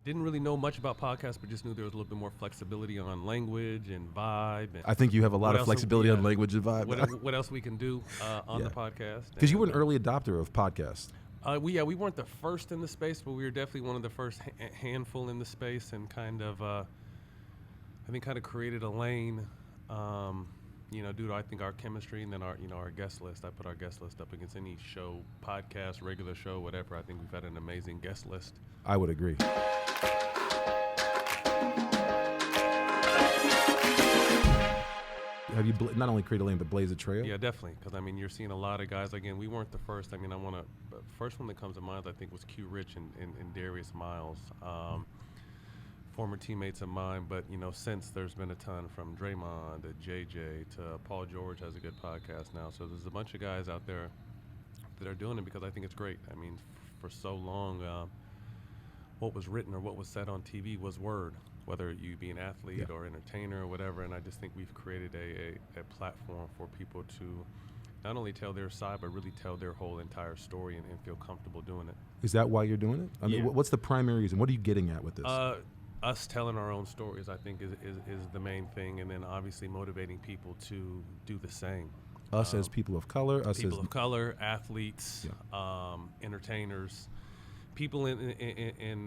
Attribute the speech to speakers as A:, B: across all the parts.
A: didn't really know much about podcasts, but just knew there was a little bit more flexibility on language and vibe. And
B: I think you have a lot of flexibility on language and vibe.
A: What else we can do on the podcast.
B: Because you were an early adopter of podcasts.
A: We weren't the first in the space, but we were definitely one of the first handful in the space, and kind of, I think, created a lane. Due to I think our chemistry and then our guest list. I put our guest list up against any show, podcast, regular show, whatever. I think we've had an amazing guest list.
B: I would agree. Have you not only created a lane but blazed a trail?
A: Yeah, definitely. Because you're seeing a lot of guys. Again, we weren't the first. First one that comes to mind, I think, was Q Rich and Darius Miles. Former teammates of mine, but since there's been a ton from Draymond to JJ to Paul George has a good podcast now. So there's a bunch of guys out there that are doing it because I think it's great. For so long, what was written or what was said on TV was word, whether you be an athlete or entertainer or whatever. And I just think we've created a platform for people to not only tell their side, but really tell their whole entire story and feel comfortable doing it.
B: Is that why you're doing it? What's the primary reason? What are you getting at with this?
A: Us telling our own stories, I think, is the main thing, and then obviously motivating people to do the same.
B: Us as people of color,
A: athletes, entertainers, people in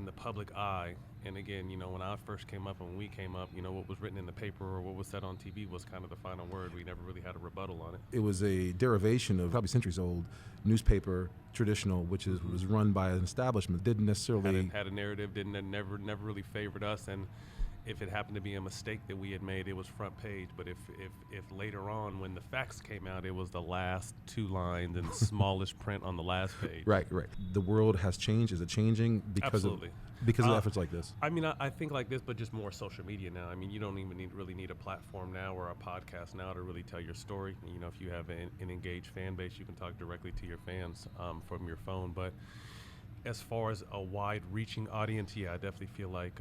A: the public eye. And again, when I first came up and when we came up, what was written in the paper or what was said on TV was kind of the final word. We never really had a rebuttal on it.
B: It was a derivation of probably centuries old newspaper, traditional, which was run by an establishment. Didn't necessarily
A: had a narrative. Never really favored us. And if it happened to be a mistake that we had made, it was front page. But if later on, when the facts came out, it was the last two lines and the smallest print on the last page.
B: Right. The world has changed. Is it changing because
A: Absolutely.
B: of efforts like this?
A: I think like this, but just more social media now. You don't even really need a platform now or a podcast now to really tell your story. If you have an engaged fan base, you can talk directly to your fans from your phone. But as far as a wide-reaching audience, I definitely feel like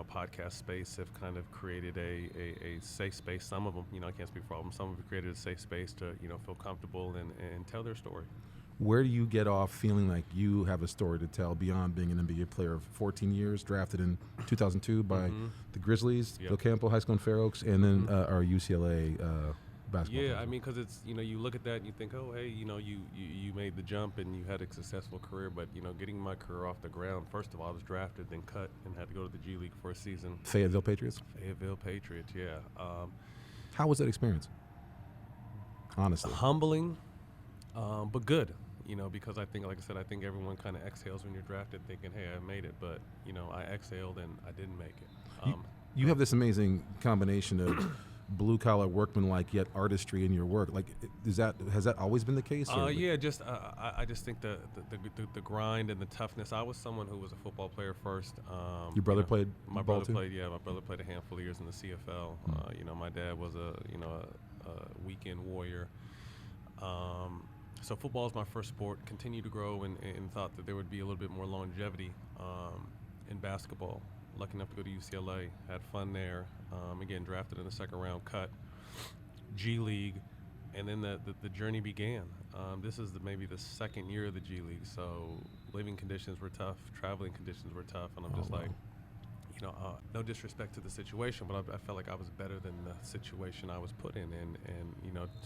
A: podcast space have kind of created a safe space. Some of them, I can't speak for all of them. Some of them have created a safe space to feel comfortable and tell their story.
B: Where do you get off feeling like you have a story to tell beyond being an NBA player of 14 years, drafted in 2002 by the Grizzlies, Bill Campbell, high school in Fair Oaks, and then our UCLA basketball?
A: Yeah, because it's, you look at that and you think, oh, hey, you made the jump and you had a successful career, but, getting my career off the ground, first of all, I was drafted, then cut, and had to go to the G League for a season.
B: Fayetteville Patriots?
A: Fayetteville Patriots, yeah.
B: How was that experience? Honestly.
A: Humbling, but good. Because I think, like I said, I think everyone kind of exhales when you're drafted thinking, hey, I made it. But, I exhaled and I didn't make it.
B: You have this amazing combination of blue-collar workman-like yet artistry in your work. Like, has that always been the case?
A: Yeah, I just think the grind and the toughness. I was someone who was a football player first.
B: Your brother played
A: my
B: ball
A: brother
B: too?
A: played. Yeah, my brother played a handful of years in the CFL. My dad was a weekend warrior. So football is my first sport. Continued to grow and thought that there would be a little bit more longevity in basketball. Lucky enough to go to UCLA. Had fun there. Again, drafted in the second round, cut G League, and then the journey began. This is maybe the second year of the G League. So living conditions were tough, traveling conditions were tough, and I'm just like, no disrespect to the situation, but I felt like I was better than the situation I was put in. And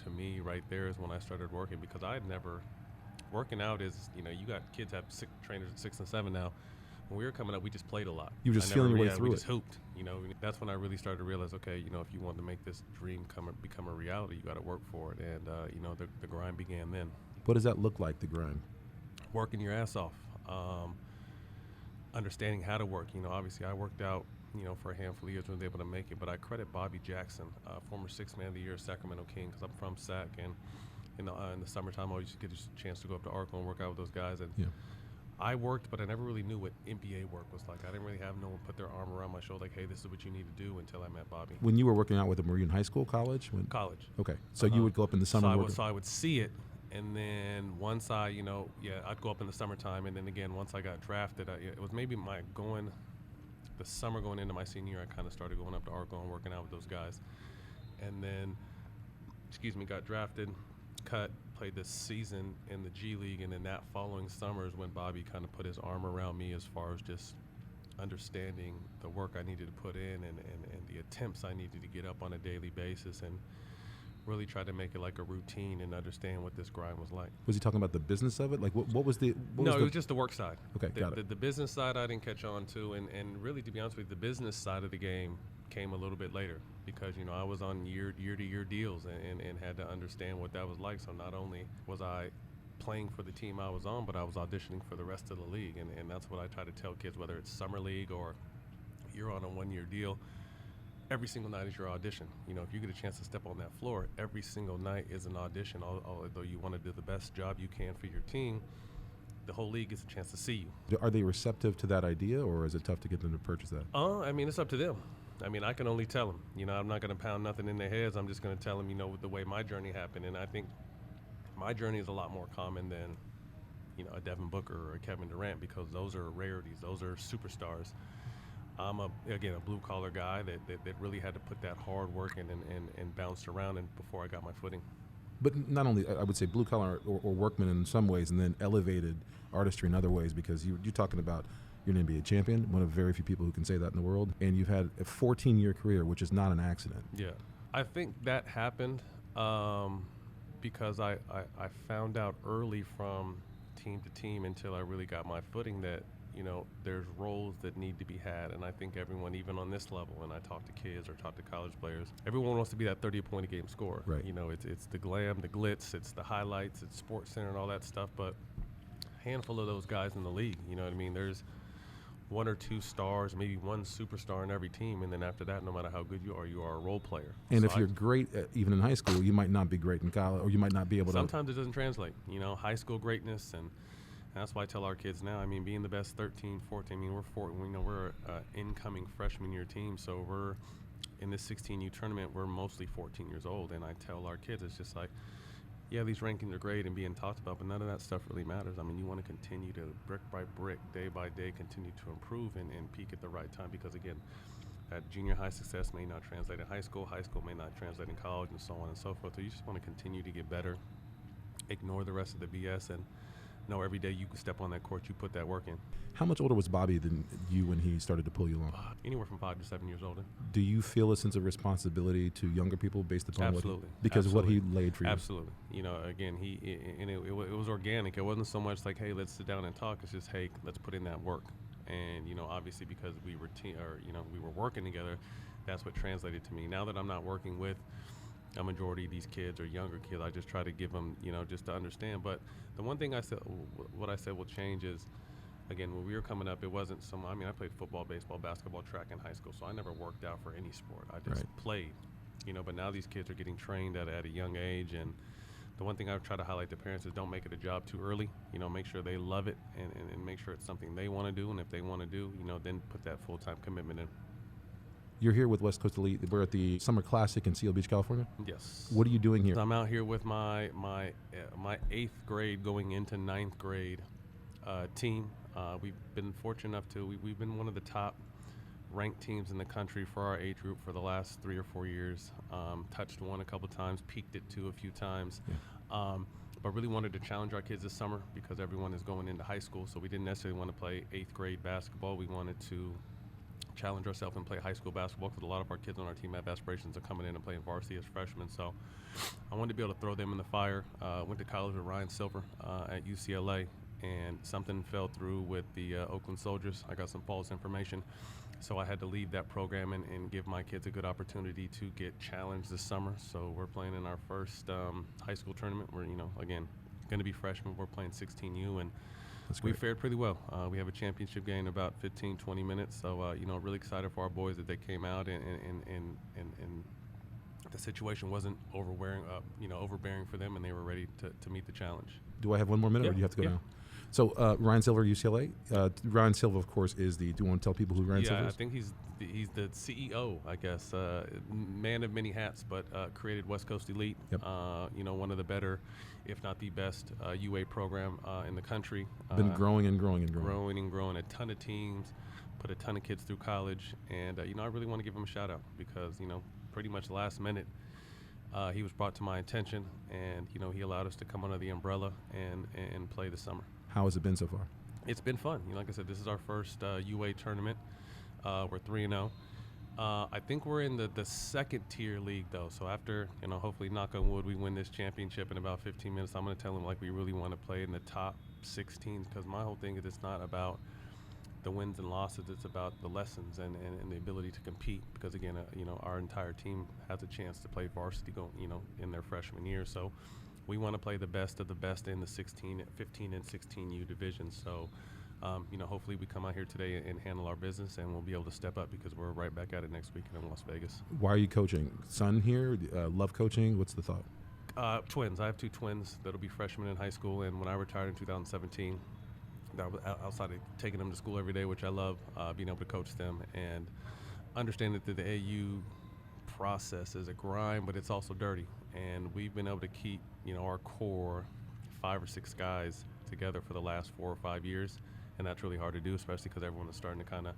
A: to me, right there is when I started working, because I had never, working out is, you got kids have trainers at 6 and 7 now. When we were coming up, we just played a lot.
B: You were just feeling your way through it.
A: We just hooped. That's when I really started to realize, okay, if you want to make this dream become a reality, you got to work for it. And, the grind began then.
B: What does that look like, the grind?
A: Working your ass off. Understanding how to work. Obviously I worked out, for a handful of years when I was able to make it, but I credit Bobby Jackson, former 6th Man of the Year, Sacramento King, because I'm from Sac, and in the summertime I always get a chance to go up to Arco and work out with those guys, and I worked, but I never really knew what NBA work was like. I didn't really have no one put their arm around my shoulder like, hey, this is what you need to do, until I met Bobby.
B: When you were working out with him, were you in high school, college?
A: College.
B: Okay, so you would go up in the summer.
A: So I would see it. And then once I'd go up in the summertime. And then again, once I got drafted, it was maybe the summer going into my senior year, I kind of started going up to Arco and working out with those guys. And then, got drafted, cut, played this season in the G League, and then that following summer is when Bobby kind of put his arm around me as far as just understanding the work I needed to put in and the attempts I needed to get up on a daily basis, and really try to make it like a routine and understand what this grind was like.
B: Was he talking about the business of it? Like, what was the?
A: No, it was just the work side.
B: Okay, got it.
A: The business side I didn't catch on to, and really, to be honest with you, the business side of the game came a little bit later because, you know, I was on year-to-year deals and had to understand what that was like. So not only was I playing for the team I was on, but I was auditioning for the rest of the league, and that's what I try to tell kids, whether it's summer league or you're on a one-year deal. Every single night is your audition. You know, if you get a chance to step on that floor, every single night is an audition. Although you want to do the best job you can for your team, the whole league gets a chance to see you.
B: Are they receptive to that idea, or is it tough to get them to purchase that?
A: I mean, it's up to them. I mean, I can only tell them. You know, I'm not going to pound nothing in their heads. I'm just going to tell them, you know, the way my journey happened. And I think my journey is a lot more common than, you know, a Devin Booker or a Kevin Durant, because those are rarities. Those are superstars. I'm a blue-collar guy that really had to put that hard work in and bounced around before I got my footing.
B: But not only, I would say, blue-collar or workman in some ways, and then elevated artistry in other ways, because you're talking about you're an NBA champion, one of very few people who can say that in the world, and you've had a 14-year career, which is not an accident.
A: Yeah. I think that happened because I found out early from team to team until I really got my footing that, you know, there's roles that need to be had. And I think everyone, even on this level, when I talk to kids or talk to college players, everyone wants to be that 30-point-a-game scorer.
B: Right.
A: You know, it's the glam, the glitz, it's the highlights, it's Sports Center and all that stuff. But a handful of those guys in the league, you know what I mean? There's one or two stars, maybe one superstar in every team. And then after that, no matter how good you are a role player.
B: And so if you're great, even in high school, you might not be great in college, or you might not be able to.
A: Sometimes it doesn't translate, you know, high school greatness. And that's why I tell our kids now, I mean, being the best 13, 14, I mean, we're an incoming freshman year team, so we're in this 16U tournament, we're mostly 14 years old, and I tell our kids, it's just like, yeah, these rankings are great and being talked about, but none of that stuff really matters. I mean, you want to continue to, brick by brick, day by day, continue to improve and peak at the right time, because, again, that junior high success may not translate in high school may not translate in college, and so on and so forth. So you just want to continue to get better, ignore the rest of the BS, and know every day you step on that court, you put that work in.
B: How much older was Bobby than you when he started to pull you along?
A: Anywhere from 5 to 7 years older.
B: Do you feel a sense of responsibility to younger people based upon
A: Absolutely.
B: Because
A: Absolutely.
B: of what he laid for you?
A: Absolutely. You know, again, it was organic. It wasn't so much like, hey, let's sit down and talk. It's just, hey, let's put in that work. And, you know, obviously because we were we were working together, that's what translated to me. Now that I'm not working with a majority of these kids or younger kids, I just try to give them, you know, just to understand. But the one thing what I said will change is, again, when we were coming up, it wasn't I played football, baseball, basketball, track in high school, so I never worked out for any sport. I just played, you know, but now these kids are getting trained at a young age. And the one thing I've tried to highlight to parents is don't make it a job too early. You know, make sure they love it and make sure it's something they want to do. And if they want to do, you know, then put that full-time commitment in.
B: You're here with West Coast Elite. We're at the Summer Classic in Seal Beach, California.
A: Yes.
B: What are you doing here?
A: I'm out here with my 8th grade going into 9th grade team. We've been fortunate enough we've been one of the top ranked teams in the country for our age group for the last 3 or 4 years. Touched one a couple times, peaked it two a few times. Yeah. But really wanted to challenge our kids this summer because everyone is going into high school. So we didn't necessarily want to play 8th grade basketball. We wanted to challenge ourselves and play high school basketball because a lot of our kids on our team have aspirations of coming in and playing varsity as freshmen. So I wanted to be able to throw them in the fire. Went to college with Ryan Silver at UCLA, and something fell through with the Oakland Soldiers. I got some false information, so I had to leave that program and give my kids a good opportunity to get challenged this summer. So we're playing in our first high school tournament. We're, you know, again, going to be freshmen. We're playing 16U, and we fared pretty well. We have a championship game in about 15, 20 minutes. So, you know, really excited for our boys that they came out and the situation wasn't overbearing for them, and they were ready to meet the challenge.
B: Do I have one more minute, or do you have to go now? So Ryan Silver, UCLA. Ryan Silver, of course, is do you want to tell people who Ryan Silver is?
A: Yeah, I think he's the CEO, I guess, man of many hats, but created West Coast Elite. Yep. You know, one of the better, if not the best, UA program in the country.
B: Been growing and growing and growing.
A: Growing and growing. A ton of teams, put a ton of kids through college, and you know, I really want to give him a shout out because, you know, pretty much last minute, he was brought to my attention, and he allowed us to come under the umbrella and play this summer.
B: How has it been so far?
A: It's been fun. Like I said, this is our first UA tournament. We're 3-0. I think we're in the second tier league though. So after hopefully knock on wood, we win this championship in about 15 minutes. I'm going to tell them like we really want to play in the top 16 because my whole thing is it's not about the wins and losses. It's about the lessons and the ability to compete. Because again, our entire team has a chance to play varsity in their freshman year. So we want to play the best of the best in the 15 and 16U divisions. So. Hopefully we come out here today and handle our business, and we'll be able to step up because we're right back at it next weekend in Las Vegas.
B: Why are you coaching? Son here? Love coaching? What's the thought?
A: Twins. I have 2 twins that'll be freshmen in high school, and when I retired in 2017, that was outside of taking them to school every day, which I love, being able to coach them and understand that the AU process is a grind, but it's also dirty. And we've been able to keep, our core 5 or 6 guys together for the last 4 or 5 years. And that's really hard to do, especially because everyone is starting to kind of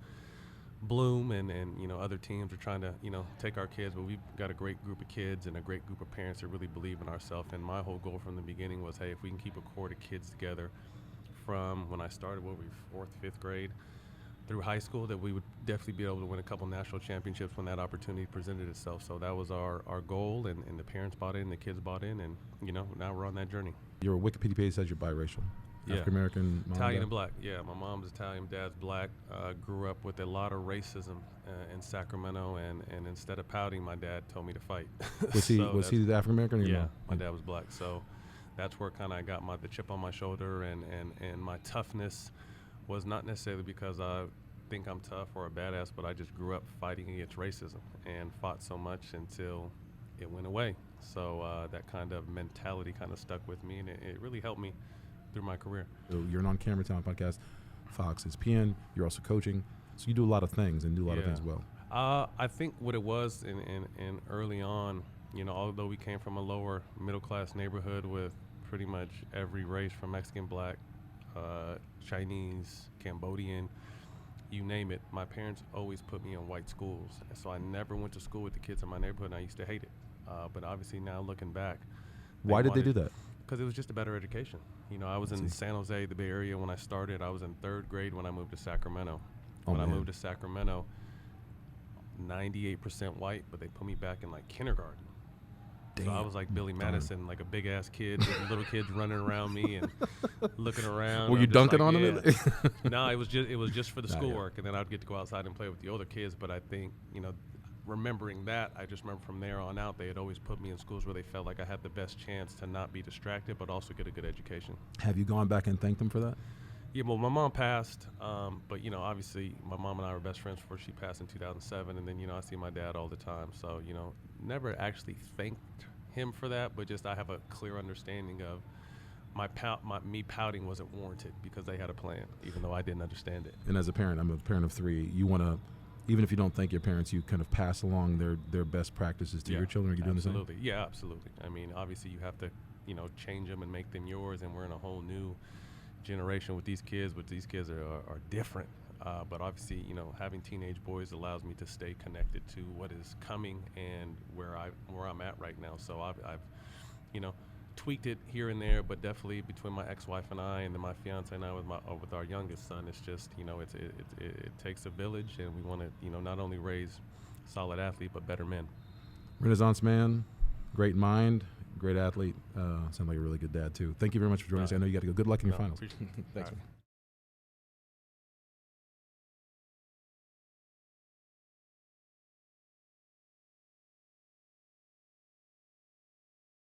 A: bloom and other teams are trying to, take our kids. But we've got a great group of kids and a great group of parents that really believe in ourselves. And my whole goal from the beginning was, hey, if we can keep a core of kids together from when I started, 4th, 5th grade through high school, that we would definitely be able to win a couple national championships when that opportunity presented itself. So that was our goal, and the parents bought in, the kids bought in, and, now we're on that journey.
B: Your Wikipedia page says you're biracial.
A: Yeah.
B: African-American,
A: Italian and black. Yeah, my mom's Italian, dad's black. Grew up with a lot of racism in Sacramento, and instead of pouting, my dad told me to fight.
B: Was he the African-American?
A: Yeah, my dad was black. So that's where kind of I got the chip on my shoulder, and my toughness was not necessarily because I think I'm tough or a badass, but I just grew up fighting against racism and fought so much until it went away. So that kind of mentality kind of stuck with me, and it really helped me through my career.
B: So you're an on-camera talent podcast, Fox is PN. You're also coaching, so you do a lot of things and do a lot of things well.
A: I think what it was in early on, although we came from a lower middle-class neighborhood with pretty much every race from Mexican, black, Chinese, Cambodian, you name it, my parents always put me in white schools. And so I never went to school with the kids in my neighborhood, and I used to hate it. But obviously now looking back.
B: Why did they do that?
A: Because it was just a better education. I was in San Jose, the Bay Area, when I started. I was in 3rd grade when I moved to Sacramento. I moved to Sacramento, 98% white, but they put me back in like kindergarten. Damn. So I was like Billy Madison, like a big ass kid with little kids running around me and looking around.
B: Were you dunking on them?
A: No, it was just for the schoolwork, and then I'd get to go outside and play with the older kids. But I think remembering that, I just remember from there on out, they had always put me in schools where they felt like I had the best chance to not be distracted, but also get a good education.
B: Have you gone back and thanked them for that?
A: Yeah, well, my mom passed, but obviously my mom and I were best friends before she passed in 2007, and then I see my dad all the time. So never actually thanked him for that, but just I have a clear understanding of me pouting wasn't warranted because they had a plan, even though I didn't understand it.
B: And as a parent, I'm a parent of 3. You want to, even if you don't thank your parents, you kind of pass along their best practices to your children. Are you doing the same?
A: Absolutely. Yeah, absolutely. I mean, obviously you have to, change them and make them yours, and we're in a whole new generation with these kids, but these kids are different. But obviously, having teenage boys allows me to stay connected to what is coming and where I'm at right now. So I've tweaked it here and there, but definitely between my ex-wife and I, and then my fiance and I with our youngest son, it's just it takes a village, and we want to not only raise solid athlete but better men.
B: Renaissance man, great mind, great athlete. Sound like a really good dad too. Thank you very much for joining us. I know you got to go. Good luck in your finals.
A: Thanks.